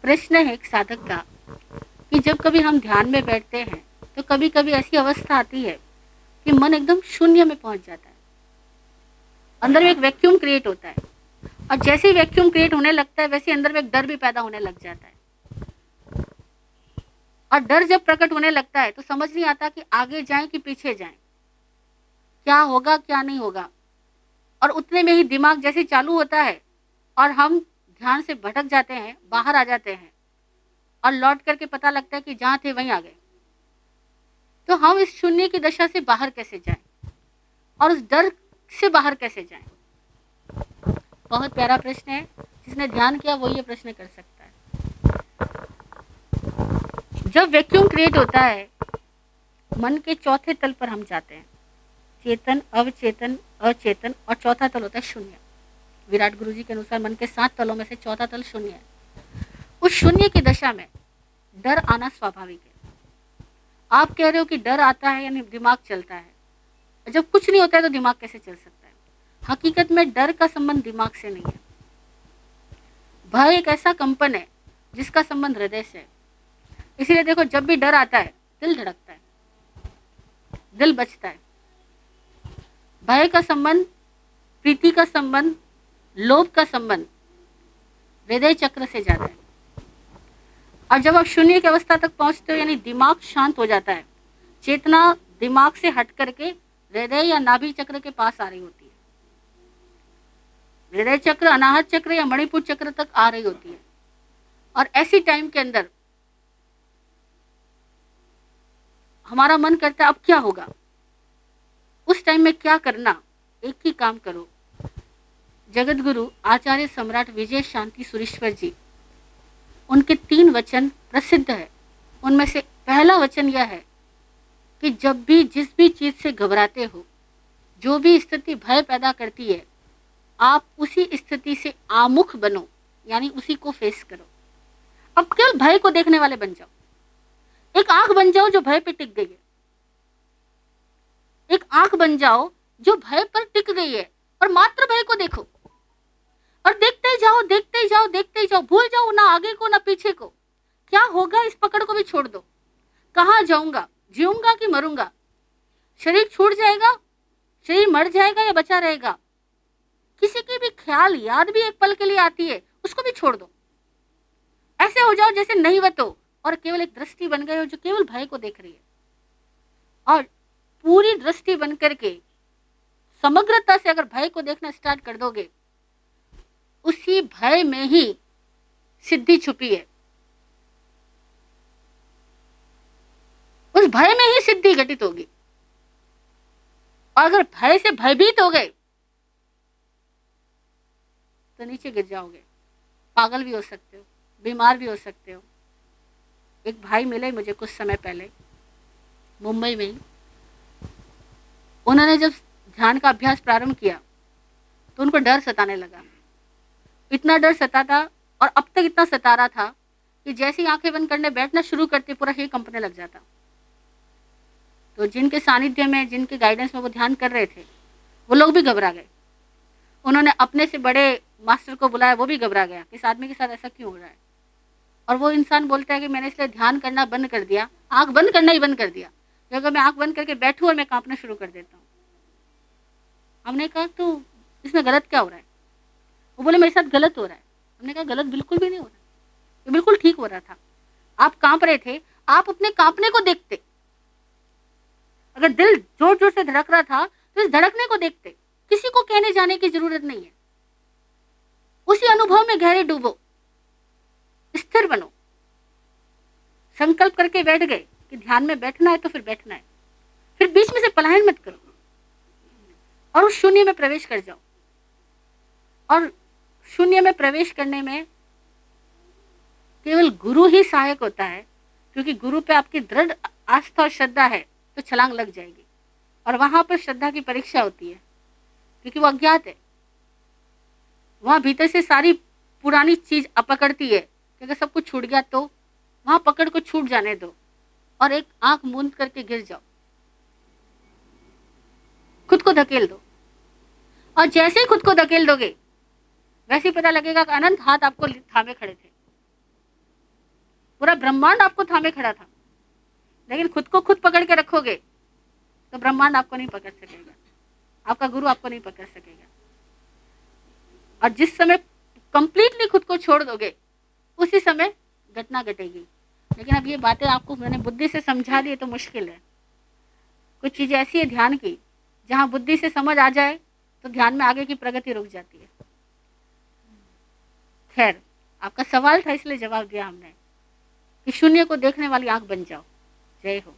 प्रश्न है एक साधक का कि जब कभी हम ध्यान में बैठते हैं तो कभी कभी ऐसी अवस्था आती है कि मन एकदम शून्य में पहुंच जाता है, अंदर में एक वैक्यूम क्रिएट होता है। और जैसे ही वैक्यूम क्रिएट होने लगता है वैसे ही अंदर में एक डर भी पैदा होने लग जाता है। और डर जब प्रकट होने लगता है तो समझ नहीं आता कि आगे जाएं कि पीछे जाएं, क्या होगा क्या नहीं होगा। और उतने में ही दिमाग जैसे चालू होता है और हम ध्यान से भटक जाते हैं, बाहर आ जाते हैं और लौट करके पता लगता है कि जहां थे वहीं आ गए। तो हम इस शून्य की दशा से बाहर कैसे जाएं और उस डर से बाहर कैसे जाएं? बहुत प्यारा प्रश्न है। जिसने ध्यान किया वो ये प्रश्न कर सकता है। जब वैक्यूम क्रिएट होता है मन के चौथे तल पर हम जाते हैं, चेतन, अवचेतन, अचेतन, और चौथा तल होता है शून्य। विराट गुरु जी के अनुसार मन के 7 तलों में से चौथा तल शून्य है। उस शून्य की दशा में डर आना स्वाभाविक है। आप कह रहे हो कि डर आता है यानी दिमाग चलता है। जब कुछ नहीं होता है तो दिमाग कैसे चल सकता है? हकीकत में डर का संबंध दिमाग से नहीं है। भय एक ऐसा कंपन है जिसका संबंध हृदय से है। इसीलिए देखो, जब भी डर आता है दिल धड़कता है, दिल बचता है। भय का संबंध, प्रीति का संबंध, लोभ का संबंध हृदय चक्र से जाता है। और जब आप शून्य की अवस्था तक पहुंचते हो यानी दिमाग शांत हो जाता है, चेतना दिमाग से हट करके हृदय या नाभि चक्र के पास आ रही होती है। हृदय चक्र, अनाहत चक्र या मणिपुर चक्र तक आ रही होती है। और ऐसी टाइम के अंदर हमारा मन करता है अब क्या होगा। उस टाइम में क्या करना? एक ही काम करो। जगत गुरु आचार्य सम्राट विजय शांति सुरेश्वर जी, उनके 3 वचन प्रसिद्ध है। उनमें से पहला वचन यह है कि जब भी जिस भी चीज से घबराते हो, जो भी स्थिति भय पैदा करती है, आप उसी स्थिति से आमुख बनो, यानी उसी को फेस करो। अब केवल भय को देखने वाले बन जाओ। एक आंख बन जाओ जो भय पे टिक गई है। एक आंख बन जाओ जो भय पर टिक गई है और मात्र भय को देखो। और देखते ही जाओ, देखते ही जाओ, देखते ही जाओ। भूल जाओ ना आगे को ना पीछे को। क्या होगा इस पकड़ को भी छोड़ दो। कहाँ जाऊंगा, जीऊंगा कि मरूंगा, शरीर छूट जाएगा, शरीर मर जाएगा या बचा रहेगा, किसी की भी ख्याल याद भी एक पल के लिए आती है, उसको भी छोड़ दो। ऐसे हो जाओ जैसे नहींवत हो और केवल एक दृष्टि बन गए हो जो केवल भय को देख रही है। और पूरी दृष्टि बन करके समग्रता से अगर भय को देखना स्टार्ट कर दोगे, उसी भय में ही सिद्धि छुपी है। उस भय में ही सिद्धि घटित होगी। और अगर भय से भयभीत हो गए तो नीचे गिर जाओगे। पागल भी हो सकते हो, बीमार भी हो सकते हो। एक भाई मिले मुझे कुछ समय पहले मुंबई में ही। उन्होंने जब ध्यान का अभ्यास प्रारंभ किया तो उनको डर सताने लगा। इतना डर सताता और अब तक इतना सता रहा था कि जैसे ही आंखें बंद करने बैठना शुरू करते पूरा शरीर कंपने लग जाता। तो जिनके सानिध्य में, जिनके गाइडेंस में वो ध्यान कर रहे थे, वो लोग भी घबरा गए। उन्होंने अपने से बड़े मास्टर को बुलाया, वो भी घबरा गया कि इस आदमी के साथ ऐसा क्यों हो रहा है। और वो इंसान बोलता है कि मैंने इसलिए ध्यान करना बंद कर दिया, आंख बंद करना ही बंद कर दिया, कि अगर मैं आंख बंद करके बैठूं और मैं कांपना शुरू कर देता हूँ। हमने कहा तो इसमें गलत क्या हो रहा है? वो बोले मेरे साथ गलत हो रहा है। हमने कहा गलत बिल्कुल भी नहीं हो रहा, ये बिल्कुल ठीक हो रहा था। आप कांप रहे थे, आप अपने कांपने को देखते। अगर दिल जोर जोर से धड़क रहा था तो इस धड़कने को देखते। किसी को कहने जाने की जरूरत नहीं है। उसी अनुभव में गहरे डूबो, स्थिर बनो। संकल्प करके बैठ गए कि ध्यान में बैठना है तो फिर बैठना है। फिर बीच में से पलायन मत करो और उस शून्य में प्रवेश कर जाओ। और शून्य में प्रवेश करने में केवल गुरु ही सहायक होता है, क्योंकि गुरु पे आपकी दृढ़ आस्था और श्रद्धा है तो छलांग लग जाएगी। और वहां पर श्रद्धा की परीक्षा होती है, क्योंकि वो अज्ञात है। वहां भीतर से सारी पुरानी चीज अपकड़ती है कि अगर सब कुछ छूट गया तो वहां पकड़ को छूट जाने दो और एक आंख मूंद करके गिर जाओ, खुद को धकेल दो। और जैसे ही खुद को धकेल दोगे वैसे ही पता लगेगा कि अनंत हाथ आपको थामे खड़े थे। पूरा ब्रह्मांड आपको थामे खड़ा था, लेकिन खुद को खुद पकड़ के रखोगे तो ब्रह्मांड आपको नहीं पकड़ सकेगा, आपका गुरु आपको नहीं पकड़ सकेगा। और जिस समय कंप्लीटली खुद को छोड़ दोगे उसी समय घटना घटेगी। लेकिन अब ये बातें आपको मैंने बुद्धि से समझा दी तो मुश्किल है। कुछ चीज़ें ऐसी है ध्यान की, जहाँ बुद्धि से समझ आ जाए तो ध्यान में आगे की प्रगति रुक जाती है। खैर, आपका सवाल था इसलिए जवाब दिया हमने कि शून्य को देखने वाली आंख बन जाओ। जय हो।